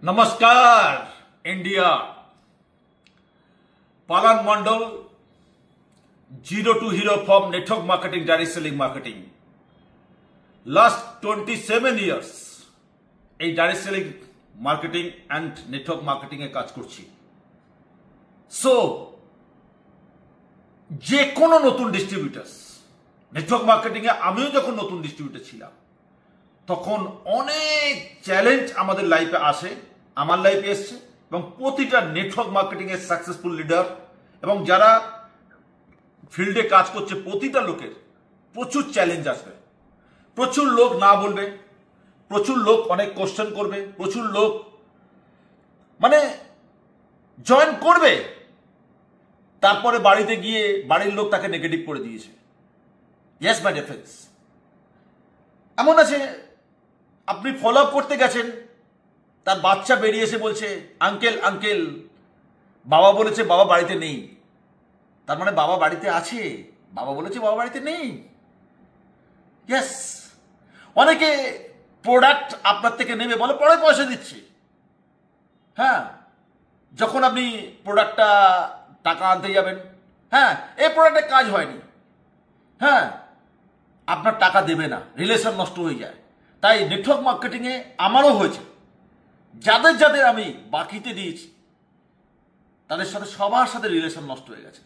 नमस्कार India. Palan Mandal zero to hero from network marketing direct selling marketing last 27 years এই direct selling marketing and network marketing এ কাজ করছি। So যে কোনো নতুন ডিস্ট্রিবিউটার্স নেটওয়ার্ক মার্কেটিং এ আমিও যখন নতুন ডিস্ট্রিবিউটার ছিলাম তখন অনেক চ্যালেঞ্জ আমাদের লাইফে আসে, আমার লাইফে এসছে, এবং প্রতিটা নেটওয়ার্ক মার্কেটিং এর সাকসেসফুল লিডার এবং যারা ফিল্ডে কাজ করছে প্রতিটা লোকের প্রচুর চ্যালেঞ্জ আসবে। প্রচুর লোক না বলবে, প্রচুর লোক অনেক কোশ্চেন করবে, প্রচুর লোক মানে জয়েন করবে, তারপরে বাড়িতে গিয়ে বাড়ির লোক তাকে নেগেটিভ করে দিয়েছে। ইয়েস মাই ডিয়ার ফ্রেন্ডস, এমন আছে আপনি ফলো আপ করতে গেছেন, তার বাচ্চা বেরিয়ে এসে বলছে আঙ্কেল আঙ্কেল বাবা বলেছে বাবা বাড়িতে নেই। তার মানে বাবা বাড়িতে আছে, বাবা বলেছে বাবা বাড়িতে নেই। ইয়েস, অনেকে প্রোডাক্ট আপনার থেকে নেবে, বলে পরে পয়সা দিচ্ছি। হ্যাঁ, যখন আপনি প্রোডাক্টটা টাকা আনতে যাবেন, হ্যাঁ এই প্রোডাক্টের কাজ হয়নি, হ্যাঁ আপনার টাকা দেবে না, রিলেশন নষ্ট হয়ে যায়। তাই নেটওয়ার্ক মার্কেটিংয়ে আমারও হয়েছে, যাদের যাদের আমি বাকিতে দিয়েছি তাদের সাথে সবার সাথে রিলেশন নষ্ট হয়ে গেছে।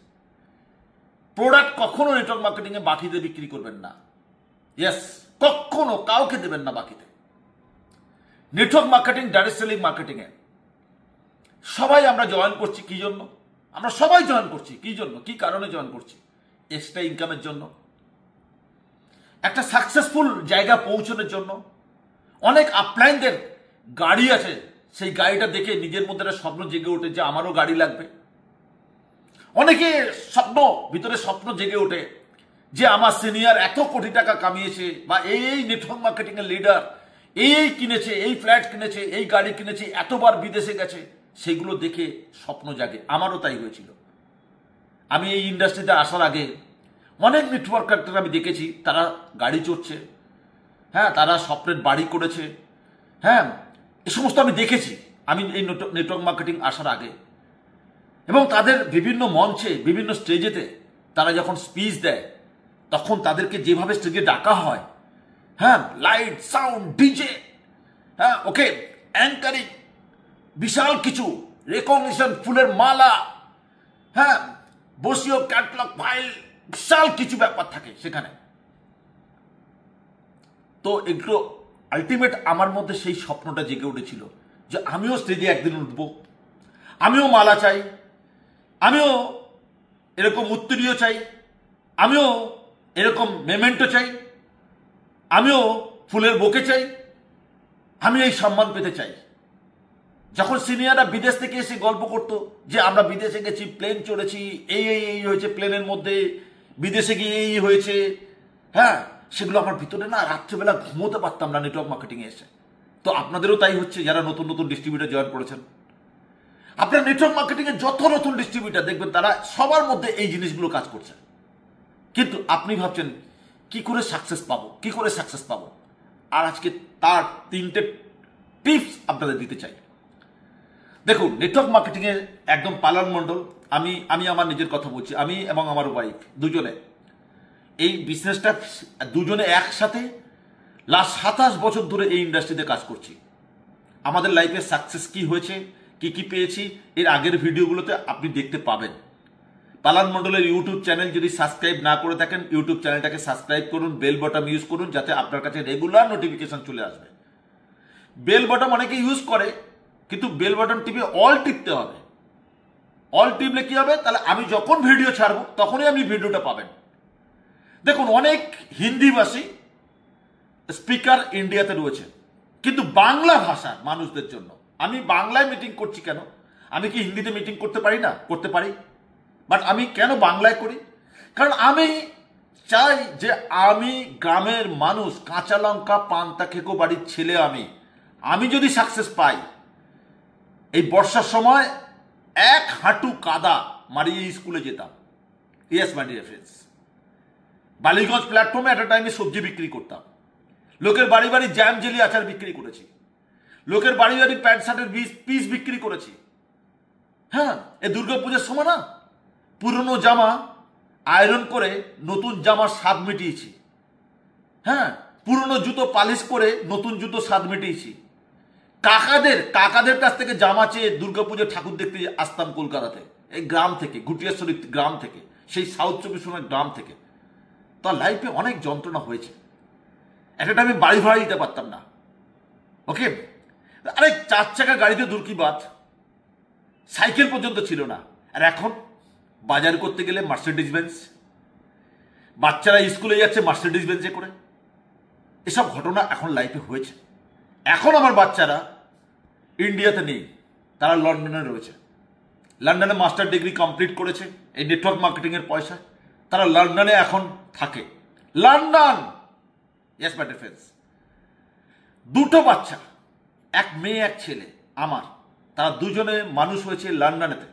প্রোডাক্ট কখনো নেটওয়ার্ক মার্কেটিংয়ে বাকিতে বিক্রি করবেন না। ইয়েস, কখনো কাউকে দেবেন না বাকিতে। নেটওয়ার্ক মার্কেটিং ডাইরেক্ট সেলিং মার্কেটিংয়ে সবাই আমরা জয়েন করছি কি জন্য? আমরা সবাই জয়েন করছি কি জন্য, কি কারণে জয়েন করছি? এক্সট্রা ইনকামের জন্য, একটা সাকসেসফুল জায়গা পৌঁছানোর জন্য। অনেক আপলাইনদের গাড়ি আছে, সেই গাড়িটা দেখে নিজের মধ্যে একটা স্বপ্ন জেগে ওঠে যে আমারও গাড়ি লাগবে। অনেকে ভিতরে স্বপ্ন জেগে ওঠে যে আমার সিনিয়র এত কোটি টাকা কামিয়েছে, বা এই নেটওয়ার্ক মার্কেটিং এর লিডার এই কিনেছে, এই ফ্ল্যাট কিনেছে, এই গাড়ি কিনেছে, এতবার বিদেশে গেছে। সেগুলো দেখে স্বপ্ন জাগে। আমারও তাই হয়েছিল। আমি এই ইন্ডাস্ট্রিতে আসার আগে অনেক নেটওয়ার্কারদের আমি দেখেছি, তারা গাড়ি চড়ছে, হ্যাঁ তারা স্বপ্নের বাড়ি করেছে, হ্যাঁ এ সমস্ত আমি দেখেছি আমি এই নেটওয়ার্ক মার্কেটিং আসার আগে। এবং তাদের বিভিন্ন মঞ্চে, বিভিন্ন স্টেজেতে তারা যখন স্পিচ দেয় তখন তাদেরকে যেভাবে স্টেজে ডাকা হয়, হ্যাঁ লাইট সাউন্ড ডিজে, হ্যাঁ ওকে অ্যাঙ্কারিং, বিশাল কিছু রেকগনিশন, ফুলের মালা, হ্যাঁ বসিও ক্যাটলগ ফাইল, বিশাল কিছু ব্যাপার থাকে সেখানে। তো এগুলো আলটিমেট আমার মধ্যে সেই স্বপ্নটা জেগে উঠেছিল যে আমিও স্টেজে একদিন উঠবো, আমিও মালা চাই, আমিও এরকম উত্তরীয় চাই, আমিও এরকম মেমেন্টো চাই, আমিও ফুলের বোকে চাই, আমি এই সম্মান পেতে চাই। যখন সিনিয়ররা বিদেশ থেকে এসে গল্প করতো যে আমরা বিদেশে গেছি, প্লেন চড়েছি, এই এই এই হয়েছে প্লেনের মধ্যে, বিদেশে গিয়ে এই হয়েছে, হ্যাঁ সেগুলো আমার ভিতরে না, রাত্রেবেলা ঘুমোতে পারতাম না নেটওয়ার্ক মার্কেটিংয়ে এসে। তো আপনাদেরও তাই হচ্ছে যারা নতুন নতুন ডিস্ট্রিবিউটার জয়েন করেছেন। আপনার নেটওয়ার্ক মার্কেটিংয়ে যত নতুন ডিস্ট্রিবিউটার দেখবেন তারা সবার মধ্যে এই জিনিসগুলো কাজ করছে। কিন্তু আপনি ভাবছেন কি করে সাকসেস পাবো, কি করে সাকসেস পাবো? আর আজকে তার 3টে টিপস আপনাদের দিতে চাই। দেখুন, নেটওয়ার্ক মার্কেটিংয়ে একদম পালান মণ্ডল, আমি আমার নিজের কথা বলছি, আমি এবং আমার ওয়াইফ দুজনে এই বিজনেসটা দুজনে একসাথে লাস্ট 27 বছর ধরে এই ইন্ডাস্ট্রিতে কাজ করছি। আমাদের লাইফে সাকসেস কি হয়েছে, কি কি পেয়েছি, এর আগের ভিডিওগুলোতে আপনি দেখতে পাবেন। পালান মণ্ডলের ইউটিউব চ্যানেল যদি সাবস্ক্রাইব না করে থাকেন, ইউটিউব চ্যানেলটাকে সাবস্ক্রাইব করুন, বেল বটন ইউজ করুন যাতে আপনার কাছে রেগুলার নোটিফিকেশন চলে আসবে। বেল বটন অনেকে ইউজ করে, কিন্তু বেল বাটন টিপে অল টিপতে হবে। অল টিপলে কি হবে, তাহলে আমি যখন ভিডিও ছাড়বো তখনই আপনি ভিডিওটা পাবেন। দেখুন, অনেক হিন্দিভাষী স্পিকার ইন্ডিয়াতে রয়েছে, কিন্তু বাংলা ভাষার মানুষদের জন্য আমি বাংলায় মিটিং করছি কেন? আমি কি হিন্দিতে মিটিং করতে পারি না? করতে পারি, বাট আমি কেন বাংলায় করি? কারণ আমি চাই যে আমি গ্রামের মানুষ, কাঁচা লঙ্কা পান্তা খেকো বাড়ির ছেলে, আমি যদি সাকসেস পাই, এই বর্ষার সময় 1 হাঁটু কাদা মারিয়ে স্কুলে যেতাম। Yes my dear friends, Ballygunge প্ল্যাটফর্মে একটা টাইমে সবজি বিক্রি করতাম, লোকের বাড়ি বাড়ি জ্যাম জেলি আচার বিক্রি করেছি, লোকের বাড়ি বাড়ি প্যান্ট শার্টের পিস বিক্রি করেছি। হ্যাঁ, এই দুর্গাপূজার সময় না পুরনো জামা আয়রন করে নতুন জামার স্বাদ মিটিয়েছি। হ্যাঁ, পুরনো জুতো পালিশ করে নতুন জুতো স্বাদ মিটিয়েছি। কাকাদের কাছ থেকে জামা চেয়ে দুর্গাপুজোর ঠাকুর দেখতে আসতাম কলকাতাতে, এই গ্রাম থেকে, গুটিয়াশ্বরী গ্রাম থেকে, সেই সাউথ 24 গ্রাম থেকে। তার লাইফে অনেক যন্ত্রণা হয়েছে। একটা আমি বাড়ি ভাড়া দিতে পারতাম না। ওকে, আরে 4 চাকা গাড়িতে দূর কি বাত, সাইকেল পর্যন্ত ছিল না। আর এখন বাজার করতে গেলে মার্সিডিজ বেঞ্জ, বাচ্চারা স্কুলে যাচ্ছে মার্সিডিজ বেঞ্জে করে। এসব ঘটনা এখন লাইফে হয়েছে। এখন আমার বাচ্চারা ইন্ডিয়াতে নেই, তারা লন্ডনে রয়েছে। লন্ডনে মাস্টার ডিগ্রি কমপ্লিট করেছে এই নেটওয়ার্ক মার্কেটিং এর পয়সায়। তারা লন্ডনে এখন থাকে। London, yes my dear friends. 2টো বাচ্চা, এক মেয়ে এক ছেলে আমার, তারা দুজনে মানুষ হয়েছে লন্ডনেতে,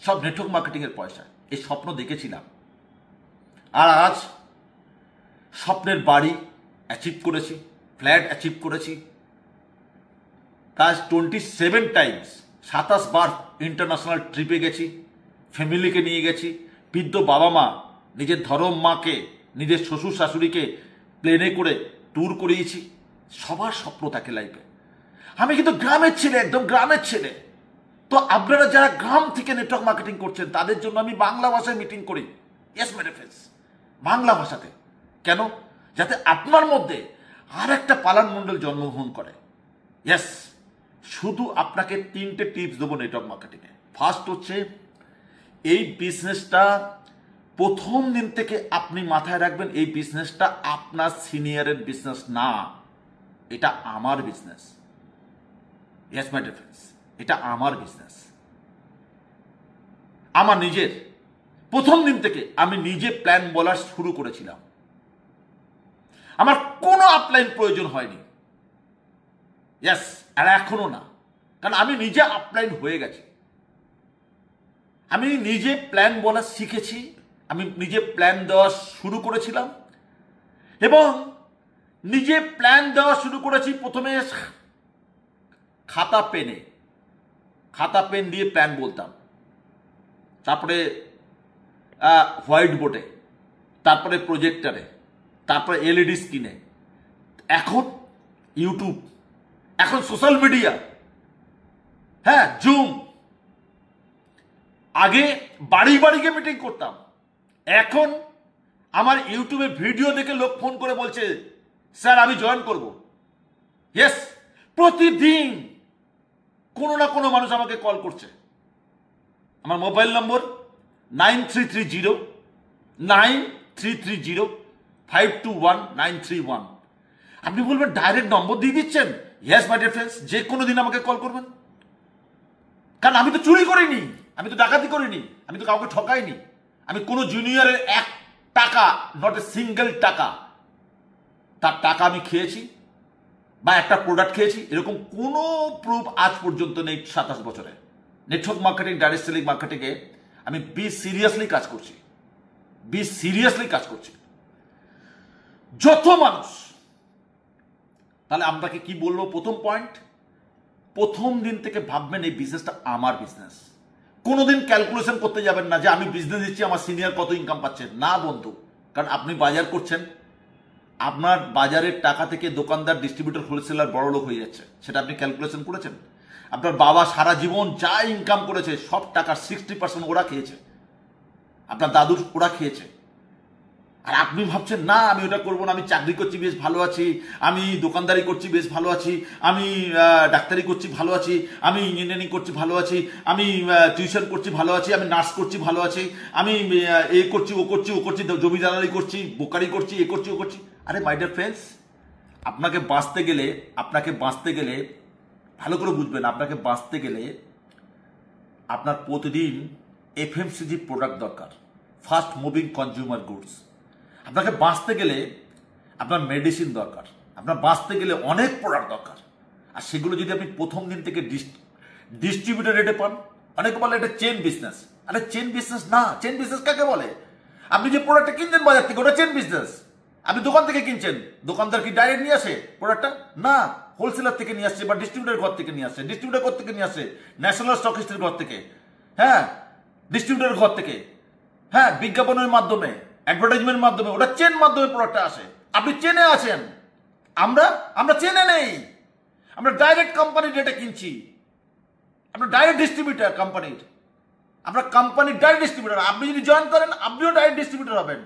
সব নেটওয়ার্ক মার্কেটিং এর পয়সা। এই স্বপ্ন দেখেছিলাম, আর আজ স্বপ্নের বাড়ি অ্যাচিভ করেছি, ফ্ল্যাট অ্যাচিভ করেছি। প্লাস 27 টাইমস, 27 বার ইন্টারন্যাশনাল ট্রিপে গেছি, ফ্যামিলিকে নিয়ে গেছি। বৃদ্ধ বাবা মা, নিজের ধরম মাকে, নিজের শ্বশুর শাশুড়িকে প্লেনে করে ট্যুর করিয়েছি। সবার স্বপ্ন থাকে লাইফে। আমি কিন্তু গ্রামের ছেলে, একদম গ্রামের ছেলে। তো আপনারা যারা গ্রাম থেকে নেটওয়ার্ক মার্কেটিং করছেন, তাদের জন্য আমি বাংলা ভাষায় মিটিং করি। Yes my dear friends, Bangla ভাষাতে। কেন? যাতে আপনার মধ্যে আর একটা পালান মণ্ডল জন্মগ্রহণ করে। ইয়েস, শুধু আপনাকে 3টে টিপস দেবো নেটওয়ার্ক মার্কেটিংয়ে। ফার্স্ট হচ্ছে, এই বিজনেসটা প্রথম দিন থেকে আপনি মাথায় রাখবেন, এই বিজনেসটা আপনার সিনিয়রের বিজনেস না, এটা আমার business. Yes my dear friends, এটা আমার বিজনেস, আমার নিজের। প্রথম দিন থেকে আমি নিজে প্ল্যান বলা শুরু করেছিলাম। আমার কোনো আপলাইন প্রয়োজন হয়নি। ইয়েস, আর এখনো না, কারণ আমি নিজে আপলাইন হয়ে গেছি। আমি নিজে প্ল্যান বলা শিখেছি, আমি নিজে প্ল্যান দেওয়া শুরু করেছিলাম, এবং নিজে প্ল্যান দেওয়া শুরু করেছি প্রথমে খাতা পেন দিয়ে প্ল্যান বলতাম, তারপরে হোয়াইট বোর্ডে, তারপরে প্রজেক্টরে, তারপরে এলইডি স্ক্রিনে, এখন ইউটিউব, এখন সোশ্যাল মিডিয়া, হ্যাঁ, জুম। আগে বাড়ি বাড়িকে মিটিং করতাম, এখন আমার ইউটিউবে ভিডিও দেখে লোক ফোন করে বলছে, স্যার আমি জয়েন করব। ইয়েস, প্রতিদিন কোনো না কোনো মানুষ আমাকে কল করছে। আমার মোবাইল নম্বর 9330 আপনি বলবেন ডাইরেক্ট নম্বর দিয়ে দিচ্ছেন। ইয়েস মাই ডিয়ার ফ্রেন্ডস, যে কোনো দিন আমাকে কল করবেন। কারণ আমি তো চুরি করিনি, আমি তো ডাকাতি করিনি, আমি তো কাউকে ঠকাইনি, আমি কোনো জুনিয়রের 1 টাকা, নট এ সিঙ্গেল টাকা, তার টাকা আমি খেয়েছি বা একটা প্রোডাক্ট খেয়েছি, এরকম কোনো প্রুফ আজ পর্যন্ত নেই। 27 বছরে নেটওয়ার্ক মার্কেটিং, ডাইরেক্ট সেলিং মার্কেটিংয়ে আমি সিরিয়াসলি কাজ করছি। যত মানুষ, তাহলে আপনাকে কি বলবো? প্রথম পয়েন্ট, প্রথম দিন থেকে ভাববেন এই বিজনেসটা আমার বিজনেস। কোনোদিন ক্যালকুলেশন করতে যাবেন না যে আমি বিজনেস দিচ্ছি, আমার সিনিয়র কত ইনকাম পাচ্ছে, না বন্ধু। কারণ আপনি বাজার করছেন, আপনার বাজারের টাকা থেকে দোকানদার, ডিস্ট্রিবিউটর, হোলসেলার বড় লোক হয়ে যাচ্ছে, সেটা আপনি ক্যালকুলেশন করেছেন? আপনার বাবা সারা জীবন যা ইনকাম করেছে সব টাকার 60% ওরা খেয়েছে, আপনার দাদুর ওরা খেয়েছে। আর আপনি ভাবছেন না আমি ওটা করবো না, আমি চাকরি করছি বেশ ভালো আছি, আমি দোকানদারি করছি বেশ ভালো আছি, আমি ডাক্তারি করছি ভালো আছি, আমি ইঞ্জিনিয়ারিং করছি ভালো আছি, আমি টিউশন করছি ভালো আছি, আমি নার্স করছি ভালো আছি, আমি এ করছি ও করছি, জমিদারি করছি, বোকারি করছি, এ করছি ও করছি। আরে মাই ডিয়ার ফ্রেন্ডস, আপনাকে বাঁচতে গেলে ভালো করে বুঝবেন, আপনাকে বাঁচতে গেলে আপনার প্রতিদিন এফএমসিজি প্রোডাক্ট দরকার, ফাস্ট মুভিং কনজিউমার গুডস। আপনাকে বাঁচতে গেলে আপনার মেডিসিন দরকার, আপনার বাঁচতে গেলে অনেক প্রোডাক্ট দরকার। আর সেগুলো যদি আপনি প্রথম দিন থেকে ডিস্ট্রিবিউটর রেটে পান, অনেকে বলে এটা চেন বিজনেস। আরে চেন বিজনেস না। চেন বিজনেস কাকে বলে? আপনি যে প্রোডাক্টটা কিনছেন বাজার থেকে, ওটা চেন বিজনেস। আপনি দোকান থেকে কিনছেন, দোকানদার কি ডাইরেক্ট নিয়ে আসে প্রোডাক্টটা? না, হোলসেলার থেকে নিয়ে আসছে বা ডিস্ট্রিবিউটার ঘর থেকে নিয়ে আসছে। ডিস্ট্রিবিউটার ঘর থেকে নিয়ে আসছে ন্যাশনাল স্টকিস্টের ঘর থেকে, হ্যাঁ, ডিস্ট্রিবিউটার ঘর থেকে, হ্যাঁ, বিজ্ঞাপনের মাধ্যমে, অ্যাডভার্টাইজমেন্টের মাধ্যমে, ওটা চেন মাধ্যমে প্রোডাক্টটা আসে। আপনি চেনে আছেন, আমরা চেনে নেই, আমরা ডাইরেক্ট কোম্পানির রেটে কিনছি। আমরা ডাইরেক্ট ডিস্ট্রিবিউটার কোম্পানির, আমরা কোম্পানির ডাইরেক্ট ডিস্ট্রিবিউটার। আপনি যদি জয়েন করেন আপনিও ডাইরেক্ট ডিস্ট্রিবিউটার হবেন।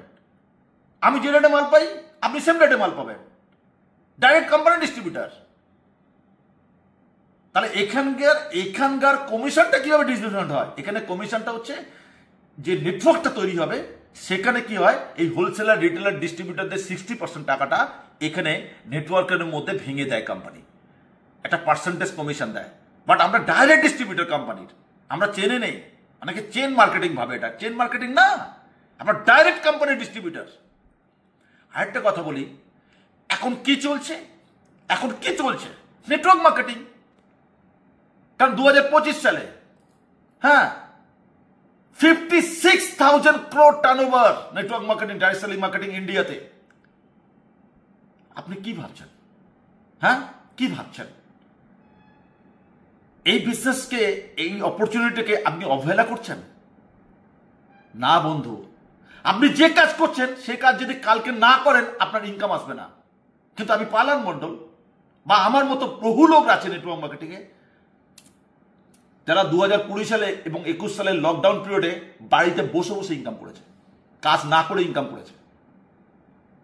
আমি যে রেটে মাল পাই আপনি সেম রেটে মাল পাবেন, ডাইরেক্ট কোম্পানি ডিস্ট্রিবিউটার। তাহলে এখানকার কমিশনটা কিভাবে ডিস্ট্রিবিউশন হয়? এখানে কমিশনটা হচ্ছে যে নেটওয়ার্কটা তৈরি হবে সেখানে কি হয়, এই হোলসেলার, রিটেলার, ডিস্ট্রিবিউটারদের 60% টাকাটা এখানে নেটওয়ার্কের মধ্যে ভেঙে দেয় কোম্পানি, একটা পার্সেন্টেজ কমিশন দেয়। বাট আমরা ডাইরেক্ট ডিস্ট্রিবিউটার কোম্পানির, আমরা চেনে নেই। অনেকে চেন মার্কেটিং ভাবে, এটা চেন মার্কেটিং না, আমরা ডাইরেক্ট কোম্পানির ডিস্ট্রিবিউটার। আরেকটা কথা বলি, এখন কি চলছে নেটওয়ার্ক মার্কেটিং। কারণ 2025 সালে, হ্যাঁ, 56,000 crore turnover network marketing, direct selling marketing ইন্ডিয়াতে। আপনি কি ভাবছেন? হ্যাঁ, কি ভাবছেন? এই বিজনেসকে, এই অপরচুনিটিকে আপনি অবহেলা করছেন না বন্ধু। আপনি যে কাজ করছেন সেই কাজ যদি কালকে না করেন আপনার ইনকাম আসবে না। কিন্তু আমি পালান মন্ডল বা আমার মতো বহু লোক আছে নেটওয়ার্ক মার্কেটিংয়ে, যারা 2020 সালে এবং 21 সালের লকডাউন পিরিয়ডে বাড়িতে বসে বসে ইনকাম করেছে, কাজ না করে ইনকাম করেছে।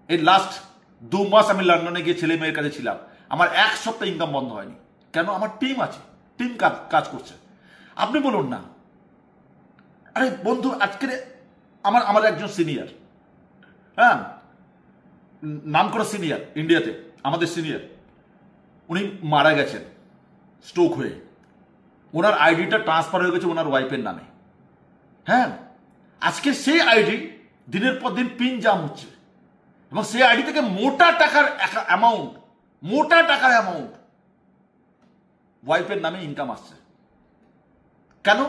এই লাস্ট 2 মাস আমি লন্ডনে গিয়ে ছেলে মেয়ের কাছে ছিলাম, আমার 1 সপ্তাহ ইনকাম বন্ধ হয়নি। কেন? আমার টিম আছে, টিম কাজ করছে। আপনি বলুন না, আরে বন্ধু, আজকে আমার একজন সিনিয়র, হ্যাঁ, নাম করা সিনিয়র ইন্ডিয়াতে, আমাদের সিনিয়র, উনি মারা গেছেন স্ট্রোক হয়ে। ওনার আইডিটা ট্রান্সফার হয়ে গেছে ওনার ওয়াইফের নামে। হ্যাঁ, আজকে সেই আইডি দিনের পর দিন পিন জাম হচ্ছে এবং সেই আইডি থেকে মোটা টাকার অ্যামাউন্ট ওয়াইফের নামে ইনকাম আসছে। কেন?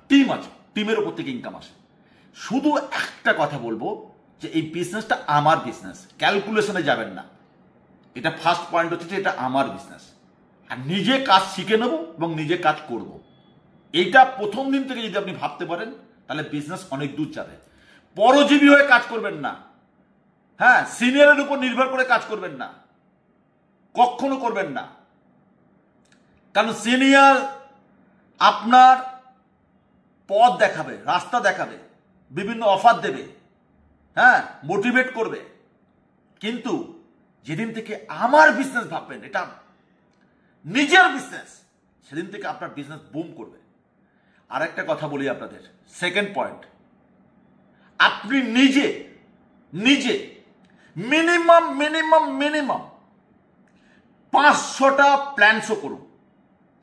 টিম আছে, টিমের উপর থেকে ইনকাম আসে। শুধু একটা কথা বলবো যে এই বিজনেসটা আমার বিজনেস, ক্যালকুলেশনে যাবেন না। এটা ফার্স্ট পয়েন্ট হচ্ছে যে এটা আমার বিজনেস, আর নিজে কাজ শিখে নেব এবং নিজে কাজ করব। এইটা প্রথম দিন থেকে যদি আপনি ভাবতে পারেন তাহলে বিজনেস অনেক দূর যাবে। পরজীবী হয়ে কাজ করবেন না, হ্যাঁ, সিনিয়রের উপর নির্ভর করে কাজ করবেন না, কখনো করবেন না। কারণ সিনিয়র আপনার পথ দেখাবে, রাস্তা দেখাবে, বিভিন্ন অফার দেবে, হ্যাঁ, মোটিভেট করবে। কিন্তু যেদিন থেকে আমার বিজনেস ভাববেন, এটা নিজের বিজনেস, সেদিন থেকে আপনার বিজনেস বুম করবে। আর একটা কথা বলি আপনাদের, সেকেন্ড পয়েন্ট, আপনি নিজে মিনিমাম 500টা প্ল্যান শো করুন,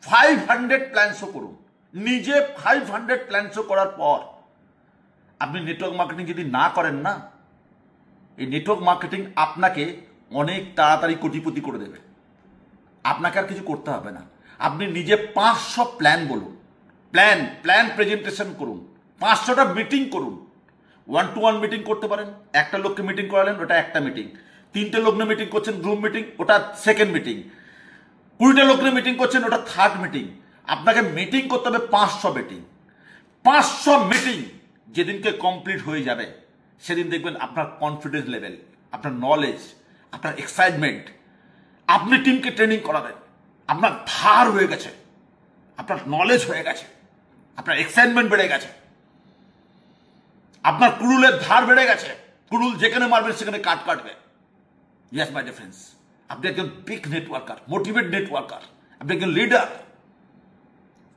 500 প্ল্যান শো করুন। নিজে 500 প্ল্যান শো করার পর আপনি নেটওয়ার্ক মার্কেটিং যদি না করেন না, এই নেটওয়ার্ক মার্কেটিং আপনাকে অনেক তাড়াতাড়ি কোটিপতি করে দেবে। আপনাকে আর কিছু করতে হবে না। আপনি নিজে 500 প্ল্যান বলুন, প্ল্যান প্রেজেন্টেশন করুন, 500টা মিটিং করুন। 1-to-1 মিটিং করতে পারেন, একটা লোককে মিটিং করালেন, ওটা একটা মিটিং। 3টে লোক নিয়ে মিটিং করছেন, গ্রুপ মিটিং, ওটা সেকেন্ড মিটিং। 20টা লোক নিয়ে মিটিং করছেন, ওটা থার্ড মিটিং। আপনাকে মিটিং করতে হবে 500 মিটিং। 500 মিটিং যেদিনকে কমপ্লিট হয়ে যাবে সেদিন দেখবেন আপনার কনফিডেন্স লেভেল, আপনার নলেজ, আপনার এক্সাইটমেন্ট, আপনি টিমকে ট্রেনিং করাবেন, আপনার ধার হয়ে গেছে, আপনার নলেজ হয়ে গেছে, আপনার এক্সাইটমেন্ট বেড়ে গেছে, আপনার কুড়ুলের ধার বেড়ে গেছে। কুড়ুল যেখানে মারবেন সেখানে কাটবে। ইয়েস মাই ডিয়ার ফ্রেন্ডস, আপনি একজন বিগ নেটওয়ার্কার, মোটিভেট নেটওয়ার্কার, আপনি একজন লিডার।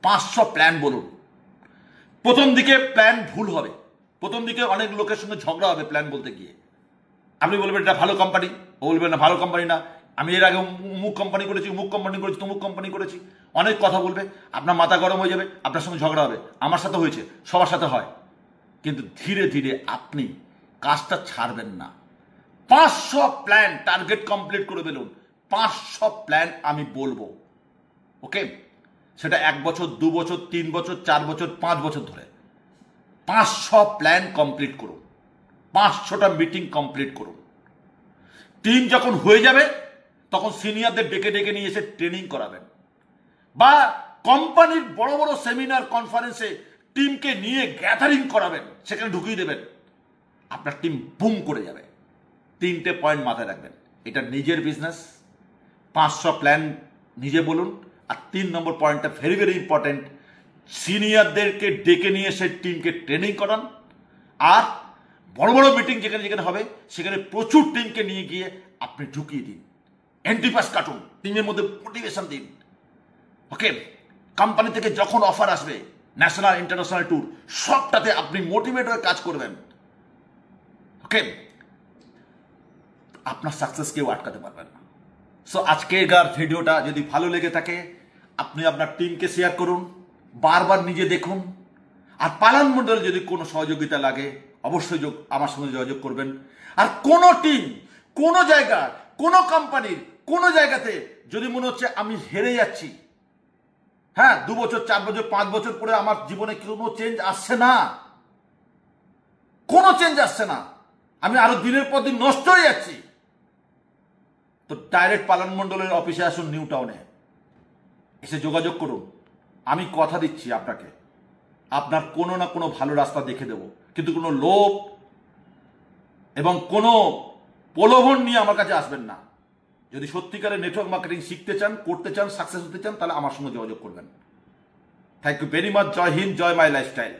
500 প্ল্যান বলুন। প্রথম দিকে প্ল্যান ভুল হবে, প্রথম দিকে অনেক লোকের সঙ্গে ঝগড়া হবে প্ল্যান বলতে গিয়ে। আপনি বলবেন এটা ভালো কোম্পানি, ও বলবেন না ভালো কোম্পানি না, আমি এর আগে অমুক কোম্পানি করেছি, অমুক কোম্পানি করেছি, তমুক কোম্পানি করেছি, অনেক কথা বলবে, আপনার মাথা গরম হয়ে যাবে, আপনার সঙ্গে ঝগড়া হবে। আমার সাথে হয়েছে, সবার সাথে হয়। কিন্তু ধীরে ধীরে আপনি কাজটা ছাড়বেন না। 500 প্ল্যান টার্গেট কমপ্লিট করে ফেলুন। 500 প্ল্যান আমি বলবো, ওকে? সেটা 1 বছর, 2 বছর, 3 বছর, 4 বছর, 5 বছর ধরে 500 প্ল্যান কমপ্লিট করুন, 500টা মিটিং কমপ্লিট করুন। টিম যখন হয়ে যাবে তখন সিনিয়রদের ডেকে ডেকে নিয়ে এসে ট্রেনিং করাবেন, বা কোম্পানির বড় বড় সেমিনার কনফারেন্সে টিমকে নিয়ে গ্যাদারিং করাবেন, সেখানে ঢুকিয়ে দেবেন, আপনার টিম বুম করে যাবে। 3টে পয়েন্ট মাথায় রাখবেন, এটা নিজের বিজনেস, 500 প্ল্যান নিজে বলুন। আর 3 নম্বর পয়েন্টটা ভেরি ভেরি ইম্পর্টেন্ট, সিনিয়রদেরকে ডেকে নিয়ে এসে টিমকে ট্রেনিং করান। আর বড় বড় মিটিং যেখানে যেখানে হবে সেখানে প্রচুর টিমকে নিয়ে গিয়ে আপনি ঢুকিয়ে দিন, এন্ট্রি পাস কাটুন, টিমের মধ্যে মোটিভেশন দিন। ওকে, কোম্পানি থেকে যখন অফার আসবে ন্যাশনাল ইন্টারন্যাশনাল ট্যুর, সবটাতে আপনি মোটিভেট হয়ে কাজ করবেন। ওকে, আপনার সাকসেস কেউ আটকাতে পারবেন না। সো আজকের ভিডিওটা যদি ভালো লেগে থাকে আপনি আপনার টিমকে শেয়ার করুন, বারবার নিজে দেখুন। আর পালান মণ্ডল যদি কোনো সহযোগিতা লাগে অবশ্যই আমার সঙ্গে যোগাযোগ করবেন। আর কোনো টিম, কোনো জায়গা, কোনো কোম্পানির কোনো জায়গাতে যদি মনে হচ্ছে আমি হেরে যাচ্ছি, হ্যাঁ 2 বছর 4 বছর 5 বছর পরে আমার জীবনে কোনো চেঞ্জ আসছে না, কোনো চেঞ্জ আসছে না, আমি আরো দিনের পর দিন নষ্ট হয়ে যাচ্ছি, তো ডাইরেক্ট পালান মণ্ডলের অফিসে আসুন, নিউ টাউনে এসে যোগাযোগ করুন। আমি কথা দিচ্ছি আপনাকে, আপনার কোনো না কোনো ভালো রাস্তা দেখে দেব, কিন্তু কোনো লোভ এবং কোনো প্রলোভন নিয়ে আমার কাছে আসবেন না। যদি সত্যিকারের নেটওয়ার্ক মার্কেটিং শিখতে চান, করতে চান, সাকসেস হতে চান, তাহলে আমার সঙ্গে যোগাযোগ করবেন। Thank you very much. জয় হিন্দ, জয় মাই লাইফস্টাইল।